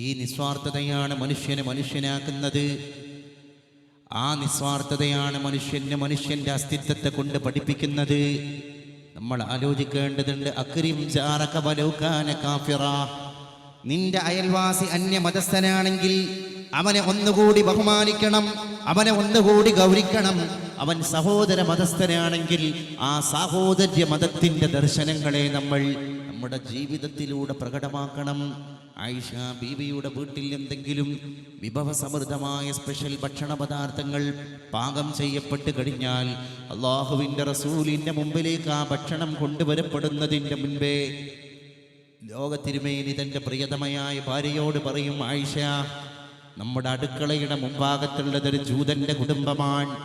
ഈ നിസ്വാർത്ഥതയാണ് മനുഷ്യനെ മനുഷ്യനാക്കുന്നത്. ആ നിസ്വാർത്ഥതയാണ് മനുഷ്യന്റെ അസ്തിത്വത്തെ കൊണ്ട് പഠിപ്പിക്കുന്നത്. നമ്മൾ ആലോചിക്കേണ്ടതുണ്ട്. അക്രിം ജാറക വലൗ കാന കാഫിറ. നിന്റെ അയൽവാസി അന്യമതസ്ഥനാണെങ്കിൽ അവനെ ഒന്നുകൂടി ബഹുമാനിക്കണം, അവനെ ഒന്നുകൂടി ഗൗരിക്കണം. അവൻ സഹോദര മതസ്ഥനാണെങ്കിൽ ആ സാഹോദര്യ മതത്തിന്റെ ദർശനങ്ങളെ നമ്മൾ നമ്മുടെ ജീവിതത്തിലൂടെ പ്രകടമാക്കണം. ആയിഷ ബീവിയുടെ വീട്ടിൽ എന്തെങ്കിലും വിഭവസമൃദ്ധമായ സ്പെഷ്യൽ ഭക്ഷണ പദാർത്ഥങ്ങൾ പാകം ചെയ്യപ്പെട്ട് കഴിഞ്ഞാൽ അള്ളാഹുവിൻ്റെ റസൂലിൻ്റെ മുമ്പിലേക്ക് ആ ഭക്ഷണം കൊണ്ടുവരപ്പെടുന്നതിൻ്റെ മുൻപേ ലോകത്തിരുമേനി തൻ്റെ പ്രിയതമയായ ഭാര്യയോട് പറയും, ആയിഷ, നമ്മുടെ അടുക്കളയുടെ മുൻഭാഗത്തുള്ളതൊരു ജൂതന്റെ കുടുംബമാണ്.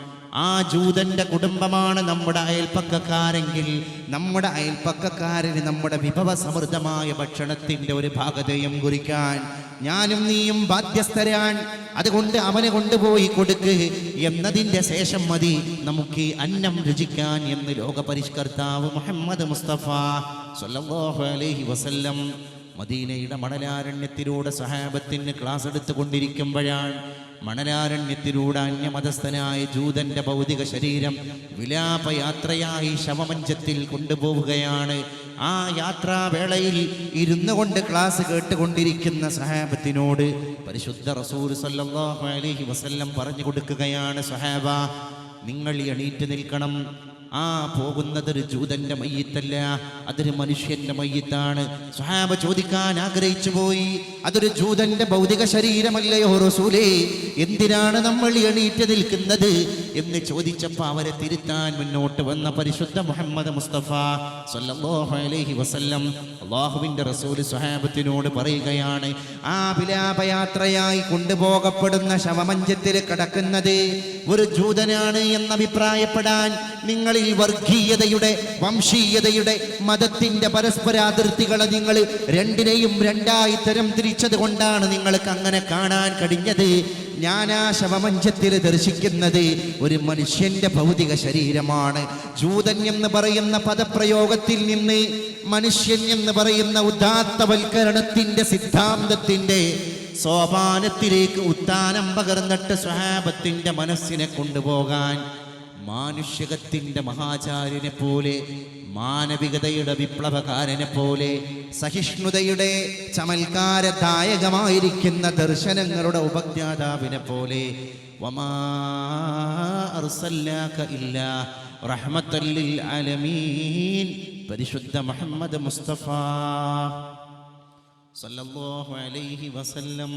ആ ജൂതന്റെ കുടുംബമാണ് നമ്മുടെ അയൽപ്പക്കക്കാരെങ്കിൽ നമ്മുടെ അയൽപ്പക്കക്കാരന് നമ്മുടെ വിഭവസമൃദ്ധമായ ഭക്ഷണത്തിൻ്റെ ഒരു ഭാഗതയും കുറിക്കാൻ ഞാനും നീയും ബാധ്യസ്ഥരാൻ. അതുകൊണ്ട് അവനെ കൊണ്ടുപോയി കൊടുക്ക് എന്നതിൻ്റെ ശേഷം മതി നമുക്ക് അന്നം രുചിക്കാൻ എന്ന് ലോകപരിഷ്കർത്താവ് മുഹമ്മദ് മുസ്തഫ സ്വല്ലല്ലാഹു അലൈഹി വസല്ലം മദീനയുടെ മണലാരണ്യത്തിലൂടെ സഹാബത്തിന് ക്ലാസ് എടുത്തുകൊണ്ടിരിക്കുമ്പോഴാണ് മണലാരണ്യത്തിലൂടെ അന്യമതസ്ഥനായ ജൂതന്റെ ഭൗതിക ശരീരം വിലാപയാത്രയായി ശവമഞ്ചത്തിൽ കൊണ്ടുപോവുകയാണ്. ആ യാത്രാവേളയിൽ ഇരുന്നു കൊണ്ട് ക്ലാസ് കേട്ടുകൊണ്ടിരിക്കുന്ന സഹാബത്തിനോട് പരിശുദ്ധ റസൂൽ സല്ലല്ലാഹു അലൈഹി വസല്ലം പറഞ്ഞു കൊടുക്കുകയാണ്, സഹാബ, നിങ്ങൾ എണീറ്റ് നിൽക്കണം. ആ പോകുന്നതൊരു ജൂതന്റെ മയ്യിത്തല്ല, അതൊരു മനുഷ്യന്റെ മയ്യിത്താണ്. സ്വഹാബ ചോദിക്കാൻ ആഗ്രഹിച്ചു പോയി, അതൊരു ജൂതന്റെ ഭൗതിക ശരീരമല്ലയോ റസൂലേ, എന്തിനാണ് നമ്മൾ എണീറ്റ് നിൽക്കുന്നത് എന്ന് ചോദിച്ചപ്പോൾ അവരെ തിരുത്താൻ മുന്നോട്ട് വന്ന പരിശുദ്ധ മുഹമ്മദ് മുസ്തഫ സ്വല്ലല്ലാഹു അലൈഹി വസല്ലം അല്ലാഹുവിൻ്റെ റസൂൽ സ്വഹാബത്തിനോട് പറയുകയാണ്, ആ വിലാപയാത്രയായി കൊണ്ടുപോകപ്പെടുന്ന ശവമഞ്ചത്തിൽ കിടക്കുന്നത് ഒരു ജൂതനാണ് എന്നഭിപ്രായപ്പെടാൻ നിങ്ങളിൽ വർഗീയതയുടെ, വംശീയതയുടെ, മതത്തിന്റെ പരസ്പരാതിർത്തികളെ നിങ്ങൾ രണ്ടിനെയും രണ്ടായി തരം തിരിച്ചത് കൊണ്ടാണ് നിങ്ങൾക്ക് അങ്ങനെ കാണാൻ കഴിഞ്ഞത്. ഞാൻ ആ ശവമഞ്ചത്തിൽ ദർശിക്കുന്നത് ഒരു മനുഷ്യന്റെ ഭൗതിക ശരീരമാണ്. ജൂതൻ എന്ന് പറയുന്ന പദപ്രയോഗത്തിൽ നിന്ന് മനുഷ്യൻ എന്ന് പറയുന്ന ഉദാത്തവൽക്കരണത്തിന്റെ സിദ്ധാന്തത്തിന്റെ സോപാനത്തിലേക്ക് ഉത്താനം പകർന്നിട്ട് സ്വഹാബത്തിന്റെ മനസ്സിനെ കൊണ്ടുപോകാൻ മാനുഷികത്തിന്റെ മഹാചാര്യനെ പോലെ, മാനവികതയുടെ വിപ്ലവകാരനെ പോലെ, സഹിഷ്ണുതയുടെ ചമൽക്കാരദായകമായിരിക്കുന്ന ദർശനങ്ങളുടെ ഉപജ്ഞാതാവിനെ പോലെ, വമാ അർസൽനാക ഇല്ലാ റഹ്മത്തൽ ലിൽ ആലമീൻ പരിശുദ്ധ മുഹമ്മദ് മുസ്തഫ സല്ലല്ലാഹു അലൈഹി വസല്ലം